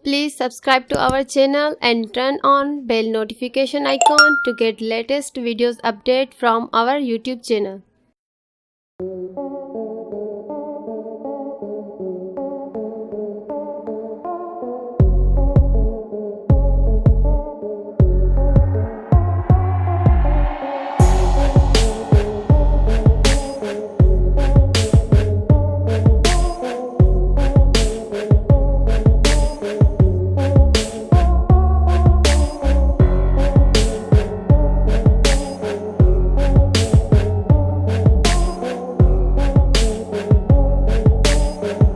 Please subscribe to our channel and turn on bell notification icon to get latest videos update from our YouTube channel. Please subscribe to our channel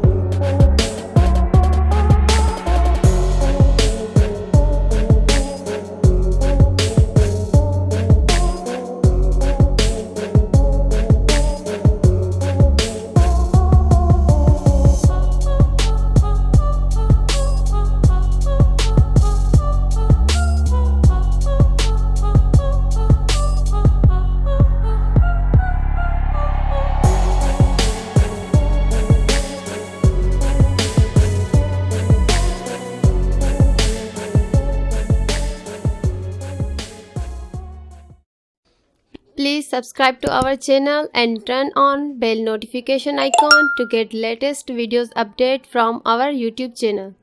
and turn on bell notification icon to get latest videos update from our YouTube channel. Please subscribe to our channel and turn on bell notification icon to get latest videos update from our YouTube channel.